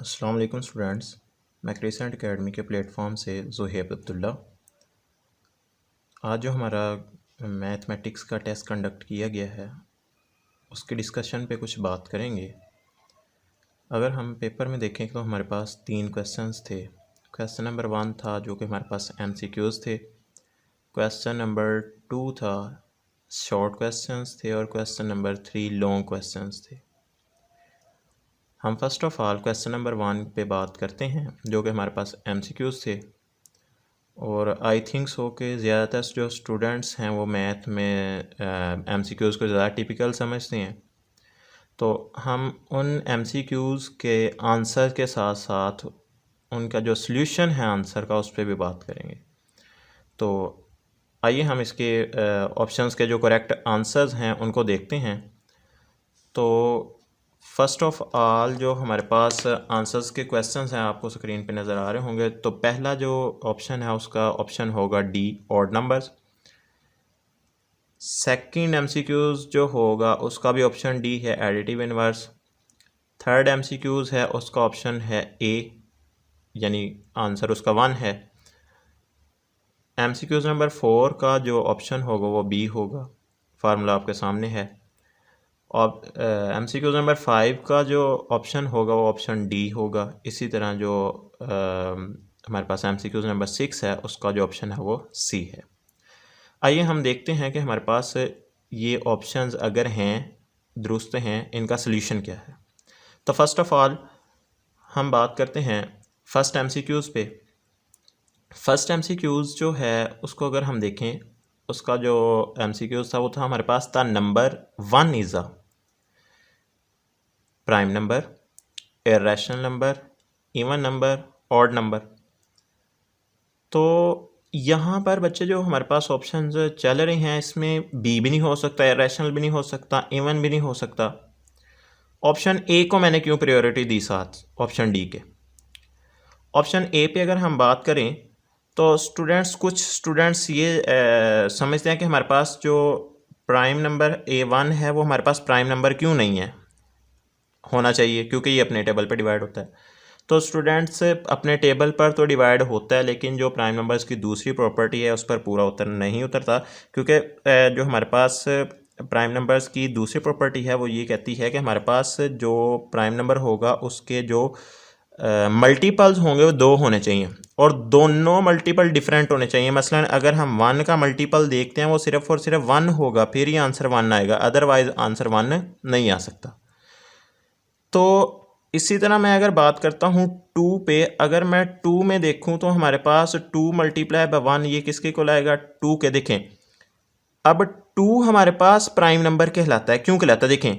अस्सलाम वालेकुम स्टूडेंट्स। मैं क्रिसेंट एकेडमी के प्लेटफॉर्म से ज़ुहैब अब्दुल्ला। आज जो हमारा मैथमेटिक्स का टेस्ट कंडक्ट किया गया है उसके डिस्कशन पे कुछ बात करेंगे। अगर हम पेपर में देखें तो हमारे पास 3 क्वेश्चंस थे। क्वेश्चन नंबर 1 था जो कि हमारे पास MCQs थे। क्वेश्चन नंबर 2 था शॉर्ट क्वेश्चंस थे और क्वेश्चन नंबर 3 लॉन्ग क्वेश्चंस थे। हम first of all question number 1 पे बात करते हैं जो कि हमारे पास MCQs थे। और आई थिंक सो कि ज़्यादातर जो स्टूडेंट्स हैं वो मैथ में MCQs को ज़्यादा टिपिकल समझते हैं, तो हम उन MCQs के आंसर के साथ साथ उनका जो सल्यूशन है आंसर का उस पर भी बात करेंगे। तो आइए हम इसके ऑप्शंस के जो करेक्ट आंसर्स हैं उनको देखते हैं। तो फर्स्ट ऑफ ऑल जो हमारे पास आंसर्स के क्वेश्चंस हैं आपको स्क्रीन पे नज़र आ रहे होंगे। तो पहला जो ऑप्शन है उसका ऑप्शन होगा D, odd numbers. Second MCQs जो होगा उसका भी ऑप्शन डी है, एडिटिव इनवर्स। थर्ड MCQs है उसका ऑप्शन है ए, यानी आंसर उसका 1 है। MCQs नंबर 4 का जो ऑप्शन होगा वो बी होगा, फार्मूला आपके सामने है। और MCQs नंबर 5 का जो ऑप्शन होगा वो ऑप्शन डी होगा। इसी तरह जो हमारे पास MCQs नंबर 6 है उसका जो ऑप्शन है वो सी है। आइए हम देखते हैं कि हमारे पास ये ऑप्शंस अगर हैं दुरुस्त हैं इनका सल्यूशन क्या है। तो फर्स्ट ऑफ ऑल हम बात करते हैं फर्स्ट MCQs पे। फर्स्ट MCQs जो है उसको अगर हम देखें उसका जो MCQs था वो था हमारे पास था number 1 is a prime number, irrational number, even number, odd number. तो यहाँ पर बच्चे जो हमारे पास ऑप्शंस चल रहे हैं इसमें बी भी नहीं हो सकता, इर्रेशनल भी नहीं हो सकता, इवन भी नहीं हो सकता। ऑप्शन ए को मैंने क्यों प्रायोरिटी दी साथ ऑप्शन डी के। ऑप्शन ए पे अगर हम बात करें तो कुछ स्टूडेंट्स ये समझते हैं कि हमारे पास जो प्राइम नंबर A1 है वो हमारे पास प्राइम नंबर क्यों नहीं है, होना चाहिए क्योंकि ये अपने टेबल पर डिवाइड होता है। तो स्टूडेंट्स अपने टेबल पर तो डिवाइड होता है लेकिन जो प्राइम नंबर्स की दूसरी प्रॉपर्टी है उस पर पूरा नहीं उतरता, क्योंकि जो हमारे पास प्राइम नंबर्स की दूसरी प्रॉपर्टी है वो ये कहती है कि हमारे पास जो प्राइम नंबर होगा उसके जो मल्टीपल्स होंगे वो 2 होने चाहिए और दोनों मल्टीपल डिफरेंट होने चाहिए। मसलन अगर हम 1 का मल्टीपल देखते हैं वो सिर्फ और सिर्फ 1 होगा, फिर ही आंसर 1 आएगा, अदरवाइज आंसर 1 नहीं आ सकता। तो इसी तरह मैं अगर बात करता हूँ 2 पे, अगर मैं 2 में देखूँ तो हमारे पास 2 मल्टीप्लाई बाय 1 ये किसके को लाएगा, 2 के। देखें अब 2 हमारे पास प्राइम नंबर कहलाता है। क्यों कहलाता है, देखें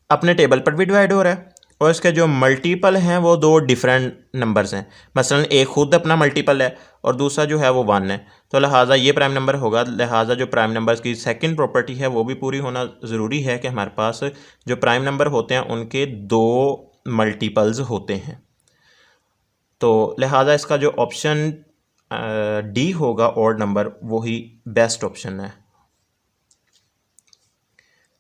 अपने टेबल पर भी डिवाइड हो रहा है और इसके जो मल्टीपल हैं वो 2 डिफरेंट नंबर्स हैं। मसलन एक खुद अपना मल्टीपल है और दूसरा जो है वो 1 है, तो लिहाजा ये प्राइम नंबर होगा। लिहाजा जो प्राइम नंबर्स की सेकंड प्रॉपर्टी है वो भी पूरी होना ज़रूरी है कि हमारे पास जो प्राइम नंबर होते हैं उनके 2 मल्टीपल्स होते हैं। तो लिहाजा इसका जो ऑप्शन डी होगा ऑड नंबर वही बेस्ट ऑप्शन है।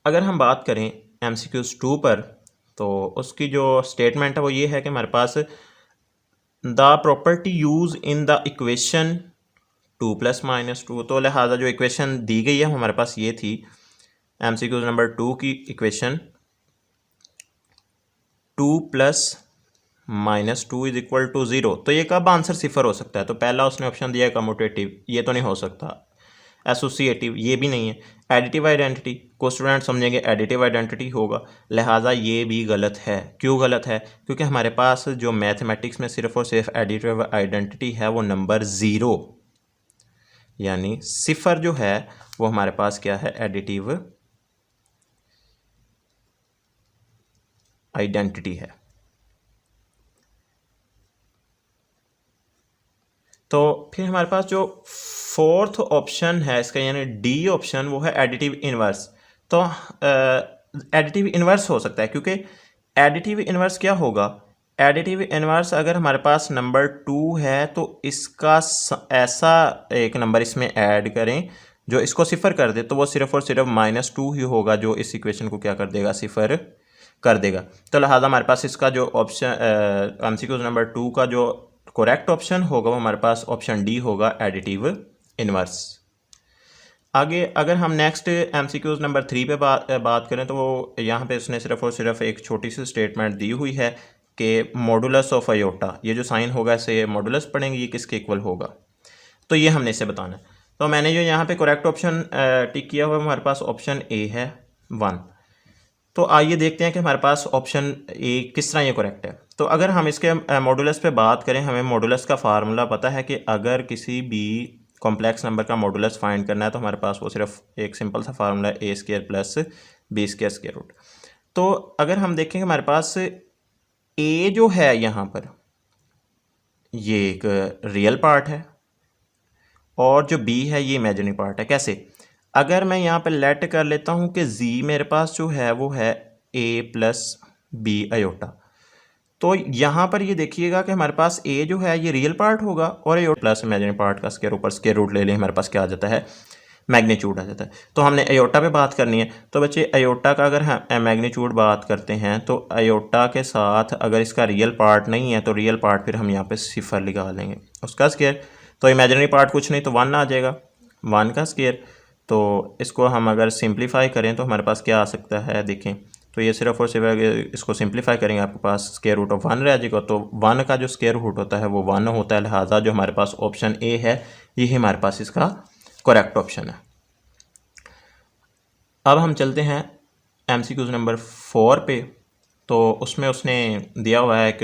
अगर हम बात करें MCQs 2 पर तो उसकी जो स्टेटमेंट है वो ये है कि हमारे पास the property use in the equation 2 + -2। तो लिहाजा जो इक्वेशन दी गई है हमारे पास ये थी MCQs नंबर 2 की इक्वेशन 2 + -2 = 0। तो ये कब आंसर 0 हो सकता है, तो पहला उसने ऑप्शन दिया है कम्यूटेटिव, ये तो नहीं हो सकता। एसोसिएटिव ये भी नहीं है। एडिटिव आइडेंटिटी को स्टूडेंट समझेंगे एडिटिव आइडेंटिटी होगा, लिहाजा ये भी गलत है। क्यों गलत है, क्योंकि हमारे पास जो मैथमेटिक्स में सिर्फ और सिर्फ एडिटिव आइडेंटिटी है वो नंबर 0 यानी 0 जो है वो हमारे पास क्या है, एडिटिव आइडेंटिटी है। तो फिर हमारे पास जो फोर्थ ऑप्शन है इसका यानी डी ऑप्शन वो है एडिटिव इनवर्स। तो एडिटिव इनवर्स हो सकता है क्योंकि एडिटिव इनवर्स क्या होगा, एडिटिव इनवर्स अगर हमारे पास नंबर 2 है तो इसका ऐसा एक नंबर इसमें ऐड करें जो इसको 0 कर दे, तो वो सिर्फ और सिर्फ -2 ही होगा जो इस इक्वेशन को क्या कर देगा, 0 कर देगा। तो लिहाजा हमारे पास इसका जो ऑप्शन MCQ नंबर 2 का जो करेक्ट ऑप्शन होगा वो हमारे पास ऑप्शन डी होगा, एडिटिव इन्वर्स। आगे अगर हम नेक्स्ट MCQ नंबर 3 पे बात करें तो वो यहाँ पे उसने सिर्फ और सिर्फ एक छोटी सी स्टेटमेंट दी हुई है कि मॉडुलस ऑफ आयोटा, ये जो साइन होगा इसे मॉडुलस पढ़ेंगे, ये किसके इक्वल होगा, तो ये हमने इसे बताना है। तो मैंने जो यहाँ पे करेक्ट ऑप्शन टिक किया हुआ है हमारे पास ऑप्शन ए है 1। तो आइए देखते हैं कि हमारे पास ऑप्शन ए किस तरह ये करेक्ट है। तो अगर हम इसके मॉडुलस पे बात करें, हमें मॉडुलस का फार्मूला पता है कि अगर किसी भी कॉम्प्लेक्स नंबर का मॉडुलस फाइंड करना है तो हमारे पास वो सिर्फ एक सिंपल सा formula a square plus b square square root. तो अगर हम देखें हमारे पास ए जो है यहाँ पर ये एक रियल पार्ट है और जो बी है ये इमेजिनरी पार्ट है। कैसे? अगर मैं यहाँ पर लेट कर लेता हूँ कि जी मेरे पास जो है वो है ए प्लस बी आयोटा, तो यहाँ पर ये देखिएगा कि हमारे पास ए जो है ये रियल पार्ट होगा और आयोटा प्लस इमेजिनरी पार्ट का स्क्वायर ऊपर स्क्वायर रूट ले लें, हमारे पास क्या आ जाता है, मैग्नीट्यूड आ जाता है। तो हमने आयोटा पे बात करनी है। तो बच्चे आयोटा का अगर हम मैग्नीट्यूड बात करते हैं तो आयोटा के साथ अगर इसका रियल पार्ट नहीं है तो रियल पार्ट फिर हम यहाँ पे सिफर लगा लेंगे, उसका स्क्वायर। तो इमेजिनरी पार्ट कुछ नहीं तो 1 आ जाएगा, 1 का स्क्वायर। तो इसको हम अगर सिंप्लीफाई करें तो हमारे पास क्या आ सकता है, देखें तो ये सिर्फ और सिर्फ इसको सिंप्लीफाई करेंगे आपके पास स्क्वायर रूट ऑफ 1 रह जाएगा। तो 1 का जो स्क्वायर रूट होता है वो 1 होता है, लिहाजा जो हमारे पास ऑप्शन ए है ये हमारे पास इसका करेक्ट ऑप्शन है। अब हम चलते हैं MCQ नंबर 4 पे। तो उसमें उसने दिया हुआ है एक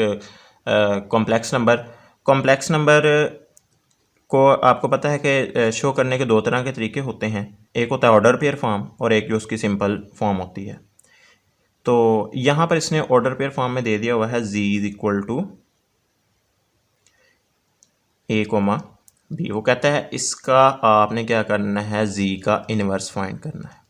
कॉम्प्लेक्स नंबर को आपको पता है कि शो करने के 2 तरह के तरीके होते हैं, एक होता है ऑर्डर पेयर फॉर्म और एक जो उसकी सिंपल फॉर्म होती है। तो यहाँ पर इसने ऑर्डर पेयर फॉर्म में दे दिया हुआ है z is equal to A comma B. वो कहता है इसका आपने क्या करना है, z का इन्वर्स फाइंड करना है।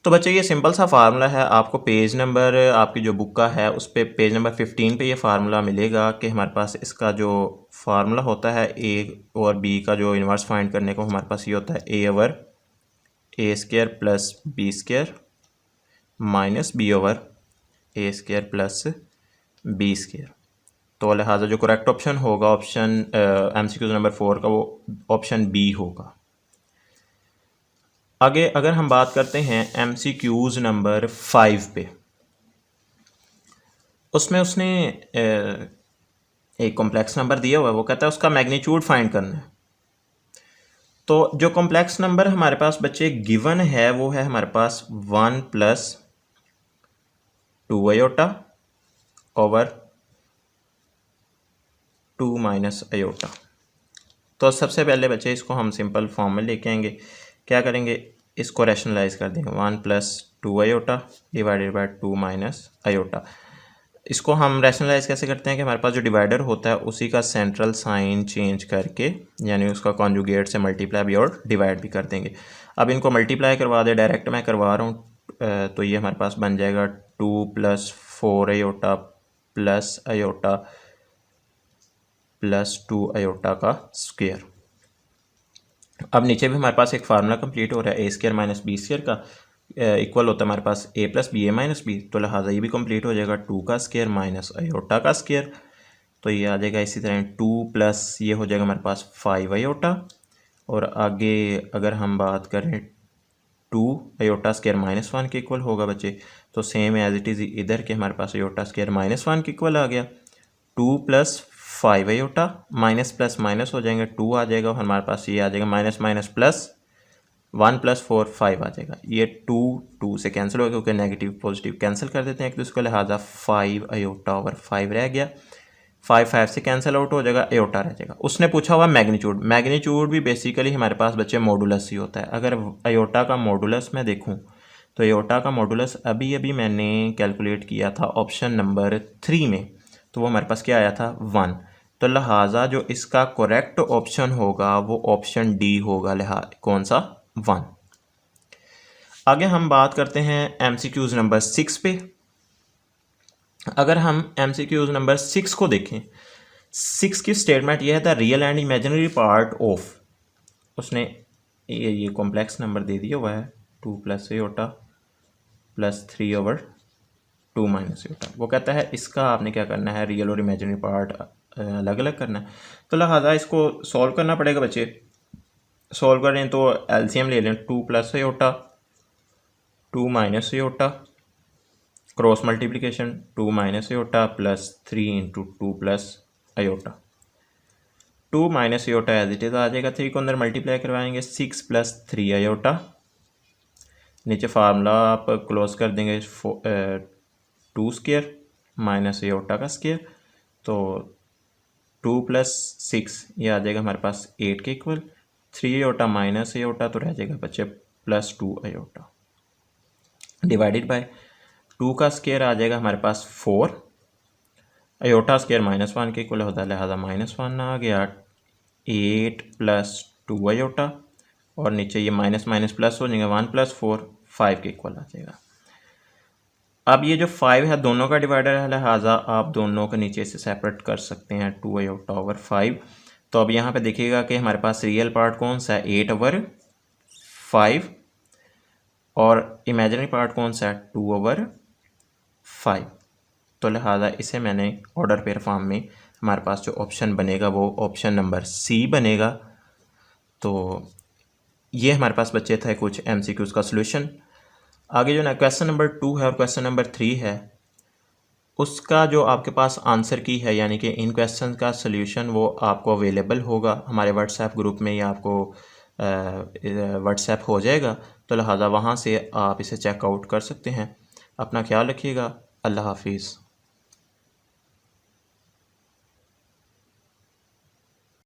तो बच्चे ये सिंपल सा फार्मूला है, आपको पेज नंबर आपकी जो बुक का है उस पर पेज नंबर 15 पे ये फार्मूला मिलेगा कि हमारे पास इसका जो फार्मूला होता है ए और बी का जो इन्वर्स फाइंड करने को हमारे पास ये होता है a over a square plus b square minus b over a square plus b square. तो लिहाजा जो करेक्ट ऑप्शन होगा ऑप्शन MCQ नंबर 4 का वो ऑप्शन बी होगा। आगे अगर हम बात करते हैं MCQ नंबर 5 पे, उसमें उसने एक कॉम्प्लेक्स नंबर दिया हुआ है, वो कहता है उसका मैग्नीट्यूड फाइंड करना है। तो जो कॉम्प्लेक्स नंबर हमारे पास बच्चे गिवन है वो है हमारे पास 1 plus 2 iota over 2 minus iota. तो सबसे पहले बच्चे इसको हम सिंपल फॉर्म में लेके आएंगे, क्या करेंगे, इसको रैशनलाइज कर देंगे 1 plus 2 iota divided by 2 minus iota. इसको हम रैशनलाइज कैसे करते हैं कि हमारे पास जो डिवाइडर होता है उसी का सेंट्रल साइन चेंज करके, यानी उसका कॉन्जुगेट से मल्टीप्लाई भी और डिवाइड भी कर देंगे। अब इनको मल्टीप्लाई करवा दे, डायरेक्ट मैं करवा रहा हूँ, तो ये हमारे पास बन जाएगा 2 plus 4 iota plus iota plus 2 iota का स्क्वायर। अब नीचे भी हमारे पास एक फार्मूला कंप्लीट हो रहा है, ए स्क्वायर माइनस बी स्क्वायर का इक्वल होता है हमारे पास ए प्लस बी ए माइनस बी। तो लिहाजा ये भी कंप्लीट हो जाएगा 2 का स्क्वायर माइनस आयोटा का स्क्वायर। तो ये आ जाएगा इसी तरह 2 प्लस ये हो जाएगा हमारे पास 5 आयोटा, और आगे अगर हम बात करें 2 आयोटा स्क्वायर माइनस 1 के इक्वल होगा बच्चे। तो सेम एज इट इज़ इधर के हमारे पास आयोटा स्क्वायर माइनस 1 के इक्वल आ गया। 2 plus 5 iota minus plus minus हो जाएंगे, 2 आ जाएगा और हमारे पास ये आ जाएगा माइनस माइनस प्लस 1 प्लस 4 5 आ जाएगा। ये 2 से कैंसिल हो गया क्योंकि नेगेटिव पॉजिटिव कैंसिल कर देते हैं एक दूसरे को, लिहाजा 5 आयोटा ओवर 5 रह गया। 5 से कैंसिल आउट हो जाएगा, आयोटा रह जाएगा। उसने पूछा हुआ मैग्नीट्यूड भी बेसिकली हमारे पास बच्चे मॉडुलस ही होता है। अगर आयोटा का मॉडुलस मैं देखूँ तो आयोटा का मॉडुलस अभी अभी मैंने कैलकुलेट किया था ऑप्शन नंबर 3 में, तो वो हमारे पास क्या आया था 1। तो लिहाजा जो इसका करेक्ट ऑप्शन होगा वो ऑप्शन डी होगा, लिहाजा कौन सा 1। आगे हम बात करते हैं MCQ नंबर 6 पे। अगर हम MCQ नंबर 6 को देखें, 6 की स्टेटमेंट ये है the real and imaginary part of, उसने ये कॉम्प्लेक्स नंबर दे दिया हुआ है 2 plus iota plus 3 over 2 minus iota. वो कहता है इसका आपने क्या करना है, रियल और इमेजिनरी पार्ट अलग अलग करना है। तो लिहाजा इसको सॉल्व करना पड़ेगा बच्चे। सॉल्व करें तो एलसीएम ले लें, 2 plus iota 2 minus iota, cross multiplication 2 minus iota plus 3 into 2 plus iota. 2 minus iota as it is आ जाएगा, 3 को अंदर मल्टीप्लाई करवाएंगे, 6 प्लस 3 अयोटा। नीचे फार्मूला आप क्लोज कर देंगे, 2 स्क्वायर माइनस अयोटा का स्क्वायर, तो 2 प्लस 6 ये आ जाएगा हमारे पास 8 के इक्वल। 3 अयोटा माइनस अयोटा तो रह जाएगा बच्चे प्लस 2 अयोटा, डिवाइडेड बाय 2 का स्क्वायर आ जाएगा हमारे पास 4, अयोटा स्क्वायर -1 के इक्वल होता है, लिहाजा -1 आ गया। 8 प्लस 2 अयोटा और नीचे ये माइनस माइनस प्लस हो जाएगा, 1 प्लस 4 5 के इक्वल आ जाएगा। अब ये जो 5 है दोनों का डिवाइडर है, लिहाजा आप दोनों के नीचे से सेपरेट कर सकते हैं, 2 अयोटा ओवर 5। तो अब यहाँ पे देखिएगा कि हमारे पास रियल पार्ट कौन सा है, 8 ओवर 5, और इमेजिनरी पार्ट कौन सा है, 2 ओवर 5। तो लिहाजा इसे मैंने ऑर्डर पेयर फॉर्म में, हमारे पास जो ऑप्शन बनेगा वो ऑप्शन नंबर सी बनेगा। तो ये हमारे पास बच्चे थे कुछ MCQs का सॉल्यूशन। आगे जो ना क्वेश्चन नंबर 2 है और क्वेश्चन नंबर 3 है, उसका जो आपके पास आंसर की है, यानी कि इन क्वेश्चन का सॉल्यूशन वो आपको अवेलेबल होगा हमारे व्हाट्सएप ग्रुप में, या आपको व्हाट्सएप हो जाएगा। तो लिहाजा वहाँ से आप इसे चेकआउट कर सकते हैं। अपना ख्याल रखिएगा। अल्लाह हाफिज़।